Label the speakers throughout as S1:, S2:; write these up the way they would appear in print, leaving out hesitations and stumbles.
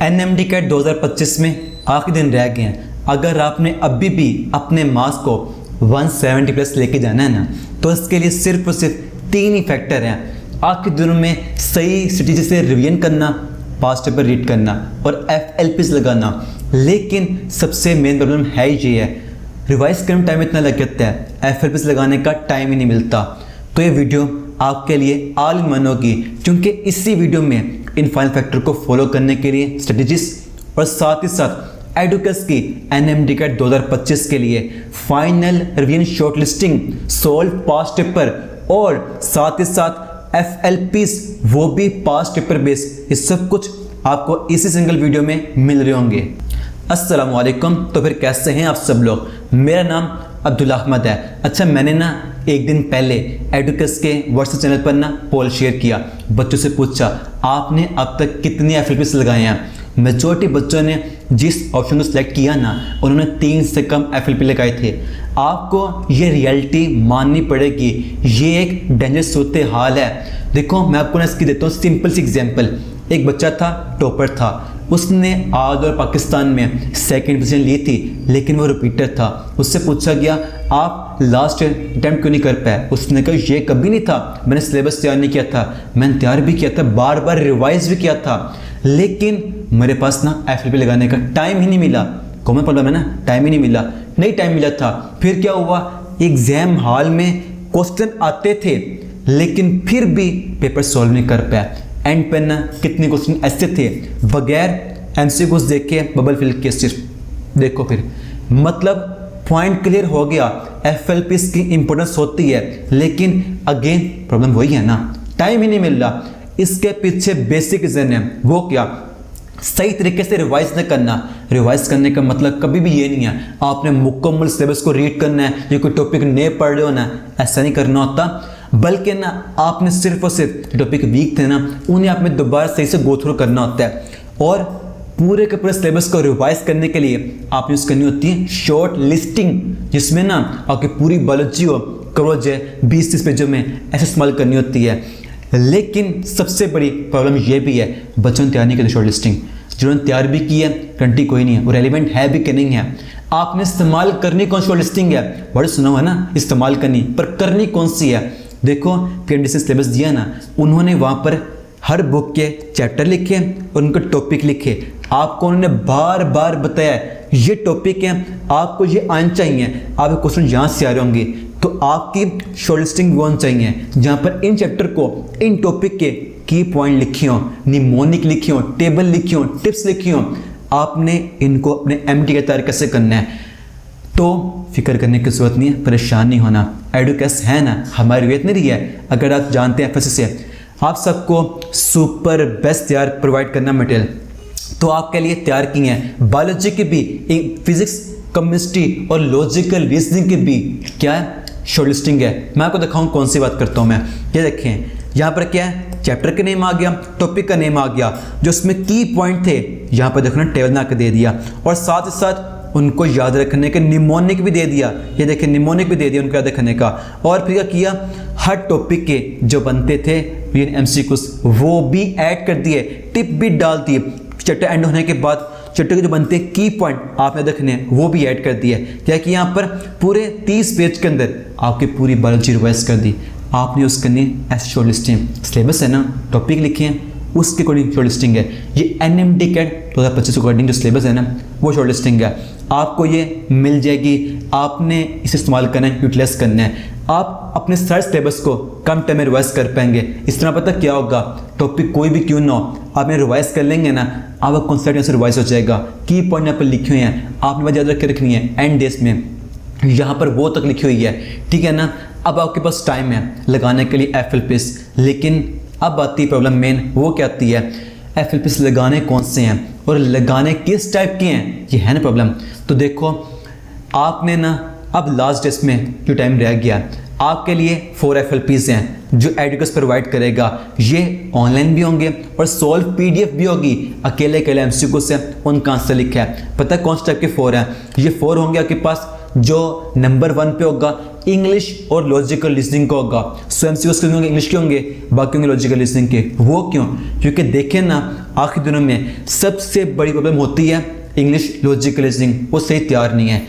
S1: NMD cat 2025 में आखिरी दिन रह गए हैं। अगर आपने अभी भी अपने मार्क्स को 170 प्लस लेके जाना है ना, तो इसके लिए सिर्फ और सिर्फ 3 ही फैक्टर हैं। आखिरी दिनों में सही स्ट्रेटेजी से रिवीजन करना, पास्ट पेपर रीड करना और FLPs लगाना। लेकिन सबसे मेन प्रॉब्लम है ये है, रिवाइज करने में टाइम इतना लग जाता है, FLPs लगाने का टाइम ही नहीं मिलता। तो ये वीडियो आपके लिए ऑल इन वन होगी, क्योंकि इसी वीडियो में इन 5 फैक्टर को फॉलो करने के लिए स्ट्रेटजीज और साथ ही साथ एडुकेस की NMD कैट 2025 के लिए final revision short listing, solve past paper और साथ ही साथ FLPs वो भी पास्ट पेपर बेस, ये सब कुछ आपको इसी सिंगल वीडियो में मिल रहे होंगे। अस्सलाम वालेकुम। तो फिर कैसे हैं आप सब लोग? मेरा नाम अब्दुल्ला अहमद है। अच्छा, मैंने ना एक दिन पहले एडुकेस के व्हाट्सएप चैनल पर ना पोल शेयर किया, बच्चों से पूछा आपने अब तक कितनी FLPs लगाए हैं। मेजॉरिटी बच्चों ने जिस ऑप्शन को सिलेक्ट किया ना, उन्होंने 3 से कम FLP लगाए थे। आपको ये रियलिटी माननी पड़ेगी, ये एक डेंजरस सूरत हाल है। देखो, मैं आपको ना इसकी देता हूँ सिंपल सी एग्जाम्पल। एक बच्चा था, टॉपर था, उसने आज और पाकिस्तान में सेकंड पोजीशन ली थी, लेकिन वो रिपीटर था। उससे पूछा गया आप लास्ट अटैम्प्ट क्यों नहीं कर पाए? उसने कहा ये कभी नहीं था, मैंने सिलेबस तैयार नहीं किया था, मैंने तैयार भी किया था, बार बार रिवाइज भी किया था, लेकिन मेरे पास ना FLP लगाने का टाइम ही नहीं मिला। कॉमन प्रॉब्लम है ना, टाइम ही नहीं मिला। नहीं टाइम मिला था, फिर क्या हुआ, एग्जाम हॉल में क्वेश्चन आते थे, लेकिन फिर भी पेपर सॉल्व नहीं कर पाया। एंड पे ना कितने क्वेश्चन ऐसे थे बगैर MCQs देख के बबल फिल के, सिर्फ देखो। फिर मतलब पॉइंट क्लियर हो गया, FLPs की इंपॉर्टेंस होती है, लेकिन अगेन प्रॉब्लम वही है ना, टाइम ही नहीं मिल रहा। इसके पीछे बेसिक रीजन है, वो क्या, सही तरीके से रिवाइज न करना। रिवाइज करने का मतलब कभी भी ये नहीं है आपने मुकम्मल सिलेबस को रीड करना है, ये कोई टॉपिक नहीं पढ़ रहे हो ना, ऐसा नहीं करना होता। बल्कि ना आपने सिर्फ और सिर्फ टॉपिक वीक थे ना, उन्हें आप में दोबारा सही से गो थ्रू करना होता है। और पूरे के पूरे सिलेबस को रिवाइज करने के लिए आप यूज़ करनी होती है शॉर्ट लिस्टिंग, जिसमें ना आपकी पूरी बायोलॉजी हो कवर जाए 20-30 पेजों में, ऐसे इस्तेमाल करनी होती है। लेकिन सबसे बड़ी प्रॉब्लम ये भी है, बच्चों ने तैयार नहीं की शॉर्ट लिस्टिंग। जिन्होंने तैयार भी की है घंटी कोई नहीं है, वो रेलिवेंट है भी कि नहीं है। आपने इस्तेमाल करनी कौन शॉर्ट लिस्टिंग है, बड़े सुना हुआ है ना इस्तेमाल करनी, पर करनी कौन सी है? देखो, PMDC से सिलेबस दिया ना, उन्होंने वहाँ पर हर बुक के चैप्टर लिखे और उनके टॉपिक लिखे। आपको उन्होंने बार बार बताया ये टॉपिक है, आपको ये आने चाहिए, आपके क्वेश्चन यहाँ से आ रहे होंगे। तो आपकी शॉर्ट लिस्टिंग वन चाहिए जहाँ पर इन चैप्टर को, इन टॉपिक के की पॉइंट लिखे हों, निमोनिक लिखे हों, टेबल लिखे हों, टिप्स लिखे हों। आपने इनको अपने MD के तैयार कैसे करना है, तो फिक्र करने की जरूरत नहीं है, परेशान नहीं होना। एडुकेस है ना, हमारी वेत नहीं रही है। अगर आप जानते हैं FSC से आप सबको सुपर बेस्ट तैयार प्रोवाइड करना मटेरियल, तो आपके लिए तैयार किए हैं। बायोलॉजी के भी, फिजिक्स, केमिस्ट्री और लॉजिकल रीजनिंग के भी क्या है, शॉर्ट लिस्टिंग है। मैं आपको दिखाऊं कौन सी बात करता हूं मैं। ये देखें, यहाँ पर क्या है, चैप्टर का नेम आ गया, टॉपिक का नेम आ गया, जो उसमें की पॉइंट थे यहाँ पर देखना टेबल बना के दे दिया, और साथ ही साथ उनको याद रखने के निमोनिक भी दे दिया। ये देखिए, निमोनिक भी दे दिया उनको याद रखने का। और फिर क्या किया, हर टॉपिक के जो बनते थे MCQs वो भी ऐड कर दिए, टिप भी डाल दिए। चैप्टर एंड होने के बाद चैप्टर के जो बनते हैं की पॉइंट आपने रखने वो भी ऐड कर दिए। क्या कि यहाँ पर पूरे 30 पेज के अंदर आपकी पूरी बायोलॉजी रिवाइज कर दी। आपने यूज़ करनी ऐसी शॉर्ट लिस्टिंग, सिलेबस है ना, टॉपिक लिखे हैं उसके अकॉर्डिंग शॉर्ट लिस्टिंग है। ये NMD कैट 2025 अकॉर्डिंग जो सिलेबस है ना, वो शॉर्ट लिस्टिंग है। आपको ये मिल जाएगी, आपने इसे इस्तेमाल करना है, यूटिलाइज करना है। आप अपने सारे सिलेबस को कम टाइम में रिवाइज कर पाएंगे। इस तरह पता क्या होगा, टॉपिक कोई भी क्यों ना हो, आपने रिवाइज कर लेंगे ना, आपका कॉन्सेप्ट यहाँ से रिवाइज हो जाएगा। की पॉइंट यहाँ पर लिखे हुए हैं, आपने बात याद रख के रखनी है। एंड डेज में यहाँ पर वो तक लिखी हुई है, ठीक है ना। अब आपके पास टाइम है लगाने के लिए FLPs, लेकिन अब आती प्रॉब्लम मेन, वो क्या आती है, FLPs लगाने कौन से हैं और लगाने किस टाइप के हैं, ये है ना प्रॉब्लम। तो देखो, आपने ना अब लास्ट डेज में जो टाइम रह गया, आपके लिए 4 FLPs हैं जो एडुकेस प्रोवाइड करेगा। ये ऑनलाइन भी होंगे और सॉल्व PDF भी होगी। अकेले अकेले MCQ से उनका आंसर लिखा है, पता है कौन से टाइप के 4 हैं। ये 4 होंगे आपके पास जो नंबर 1 पे होगा इंग्लिश और लॉजिकल लिसनिंग का होगा। सो एमसीक्यूज कितने होंगे? इंग्लिश के होंगे, बाकी होंगे लॉजिकल लिसनिंग के। वो क्यों? क्योंकि देखें ना, आखिरी दिनों में सबसे बड़ी प्रॉब्लम होती है इंग्लिश लॉजिकल लिसनिंग, वो सही तैयार नहीं है।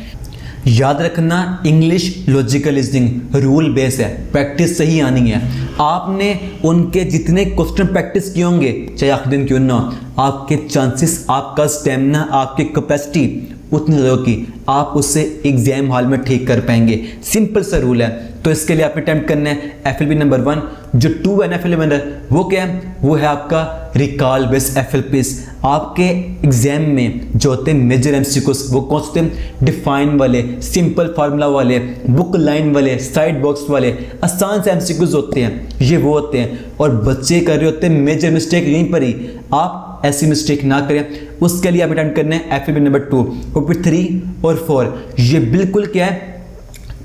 S1: याद रखना, English logical listening rule base है, प्रैक्टिस सही आनी है। आपने उनके जितने क्वेश्चन प्रैक्टिस किए होंगे, चाहे आखिरी दिन क्यों ना हो, आपके चांसेस, आपका स्टेमिना, आपकी कैपेसिटी उतनी ज़्यादा होगी, आप उससे एग्जाम हॉल में ठीक कर पाएंगे। सिंपल सा रूल है। तो इसके लिए आपने अटेम्प्ट करना है FLP नंबर 1। जो 2 है FLP है वो क्या है? वो है आपका रिकॉल बेस्ड FLPs। आपके एग्जाम में जो होते हैं मेजर MCQs, वो कौन से होते हैं? डिफाइन वाले, सिंपल फार्मूला वाले, बुक लाइन वाले, साइड बॉक्स वाले, आसान से MCQs होते हैं, ये वो होते हैं। और बच्चे कर रहे होते हैं मेजर मिस्टेक यहीं पर ही। आप ऐसी मिस्टेक ना करें, उसके लिए आप अटेम्प्ट करना है FLP नंबर 2 और फिर 3 और 4। ये बिल्कुल क्या है?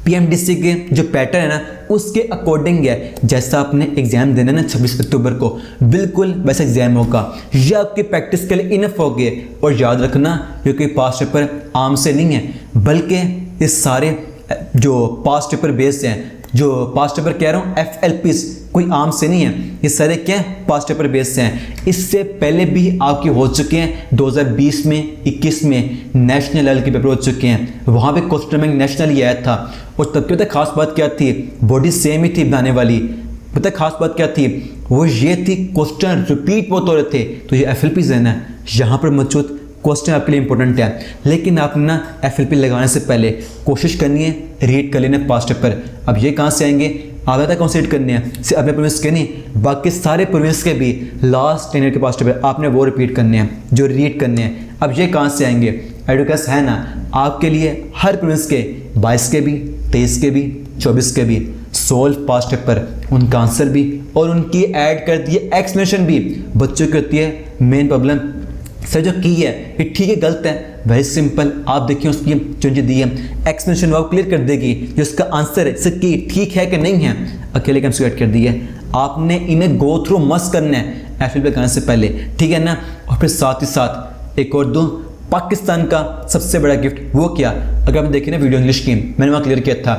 S1: PMDC के जो पैटर्न है ना, उसके अकॉर्डिंग है। जैसा आपने एग्जाम देना ना 26 अक्टूबर को, बिल्कुल वैसा एग्जाम होगा। ये आपकी प्रैक्टिस के लिए इनफ हो गए। और याद रखना, क्योंकि पास्ट पेपर आम से नहीं है, बल्कि ये सारे जो पास्ट पेपर बेस्ड हैं, जो पास्ट पेपर कह रहा हूँ FLPs, कोई आम से नहीं है, ये सारे क्या हैं? पास्ट पेपर बेस्ड हैं। इससे पहले भी आपके हो चुके हैं 2020 में, 21 में नेशनल लेवल के पेपर हो चुके हैं, वहाँ पे क्वेश्चन बैंक नेशनल ही आया था। और तब की खास बात क्या थी? बॉडी सेम ही थी बनाने वाली। पता खास बात क्या थी? वो ये थी क्वेश्चन रिपीट बहुत हो रहे थे। तो ये FLPs है ना, यहाँ पर मौजूद क्वेश्चन आपके लिए इंपॉर्टेंट है, लेकिन आपने ना FLP लगाने से पहले कोशिश करनी है रीड कर लेना पास्ट पेपर। अब ये कहाँ से आएंगे? आप कौन से रीड करने हैं? सिर्फ अपने प्रोविंस के नहीं, बाकी सारे प्रोविंस के भी लास्ट 10 ईयर के पास्ट पेपर आपने वो रिपीट करने हैं, जो रीड करने हैं। अब ये कहाँ से आएंगे? एडुकेस है ना आपके लिए, हर प्रोविंस के 22 के भी, 23 के भी, 24 के भी सोल्व पास्ट पेपर, उनका आंसर भी और उनकी ऐड कर दिए एक्सप्लेनेशन भी। बच्चों की होती है मेन प्रॉब्लम, सर जो की है ये ठीक है गलत है? वेरी सिंपल, आप देखिए उसकी जो दी है एक्सप्लेनेशन वो क्लियर कर देगी, जो उसका आंसर है सर की ठीक है कि नहीं है, अकेले कैंसिल ऐड कर दी है। आपने इन्हें गो थ्रू मस्ट करना है FLP करने से पहले, ठीक है ना। और फिर साथ ही साथ एक और दो, पाकिस्तान का सबसे बड़ा गिफ्ट वो क्या? अगर आपने देखी ना वीडियो इंग्लिश की, मैंने वहाँ क्लियर किया था,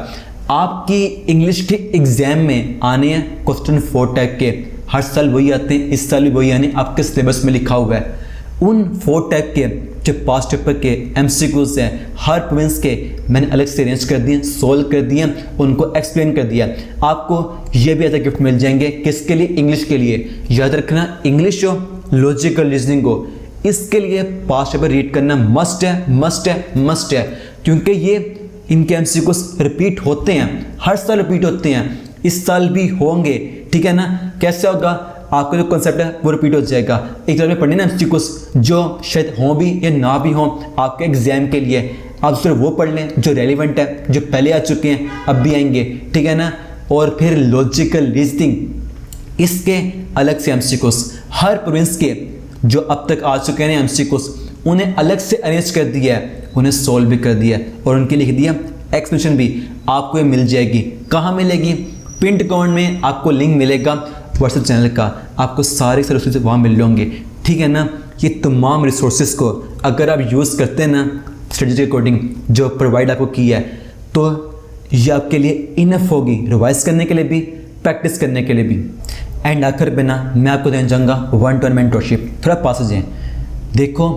S1: आपकी इंग्लिश के एग्जाम में आने हैं क्वेश्चन 4 टाइप के, हर साल वही आते हैं, इस साल भी वही आने, आपके सिलेबस में लिखा हुआ है। उन 4 टाइप के जो पास्ट पेपर के MCQs हैं, हर प्रोविंस के मैंने अलग से अरेंज कर दिए, सोल्व कर दिए, उनको एक्सप्लेन कर दिया। आपको ये भी ऐसा गिफ्ट मिल जाएंगे, किसके लिए? इंग्लिश के लिए। याद रखना, इंग्लिश हो, लॉजिकल रीजनिंग हो, इसके लिए पास्ट पेपर रीड करना मस्ट है, मस्ट है, मस्ट है। क्योंकि ये इनके MCQs रिपीट होते हैं, हर साल रिपीट होते हैं, इस साल भी होंगे, ठीक है ना। कैसे होगा? आपका जो कॉन्सेप्ट है वो रिपीट हो जाएगा। एक तरह में पढ़ने ना MCQs जो शायद हों भी या ना भी हों आपके एग्जाम के लिए, आप सिर्फ वो पढ़ लें जो रेलिवेंट है, जो पहले आ चुके हैं, अब भी आएंगे, ठीक है ना। और फिर लॉजिकल रीजनिंग, इसके अलग से MCQs, हर प्रोविंस के जो अब तक आ चुके हैं MCQs, उन्हें अलग से अरेंज कर दिया है, उन्हें सोल्व भी कर दिया और उनके लिख दिया एक्सप्लेनेशन भी। आपको ये मिल जाएगी, कहाँ मिलेगी? पिंड कमेंट में आपको लिंक मिलेगा व्हाट्सएप चैनल का, आपको सारे रिसोर्सेज वहाँ मिल जाएंगे, ठीक है ना। ये तमाम रिसोर्सेज को अगर आप यूज़ करते हैं ना स्टडी के अकॉर्डिंग जो प्रोवाइड आपको किया है, तो ये आपके लिए इनफ होगी रिवाइज करने के लिए भी, प्रैक्टिस करने के लिए भी। एंड आखिर में ना मैं आपको देना चाहूँगा 1-to-1 मेंटरशिप, थोड़ा पासेज है। देखो,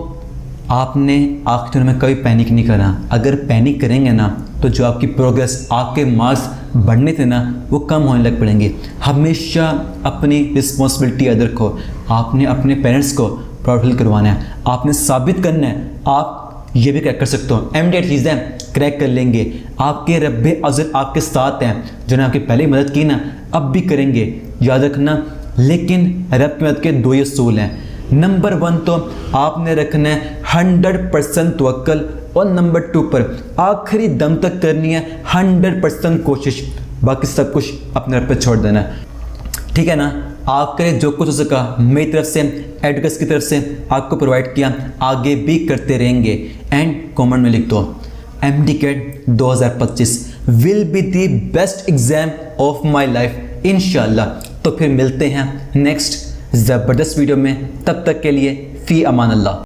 S1: आपने आखिर में कभी पैनिक नहीं करना। अगर पैनिक करेंगे ना तो जो आपकी प्रोग्रेस, आपके मार्क्स बढ़ने थे ना, वो कम होने लग पड़ेंगे। हमेशा अपनी रिस्पॉन्सिबिलिटी अदर को, आपने अपने पेरेंट्स को प्राउड फील करवाना है, आपने साबित करना है आप ये भी क्रैक कर सकते हो। एमडेट चीज़ें क्रैक कर लेंगे, आपके रब्बे अज़र आपके साथ हैं, जिन्होंने आपकी पहले मदद की ना, अब भी करेंगे, याद रखना। लेकिन रब की मदद के 2 असूल हैं। नंबर 1 तो आपने रखना है 100% तवक्कल, और नंबर 2 पर आखिरी दम तक करनी है 100% कोशिश, बाकी सब कुछ अपने रब पे छोड़ देना है, ठीक है ना। आपके जो कुछ हो सका मेरी तरफ से, एडुकेस की तरफ से आपको प्रोवाइड किया, आगे भी करते रहेंगे। एंड कमेंट में लिख दो MD-CAT 2025 will be the best exam of my life इंशाल्लाह। तो फिर मिलते हैं नेक्स्ट ज़बरदस्त वीडियो में, तब तक के लिए फ़ी अमान अल्लाह।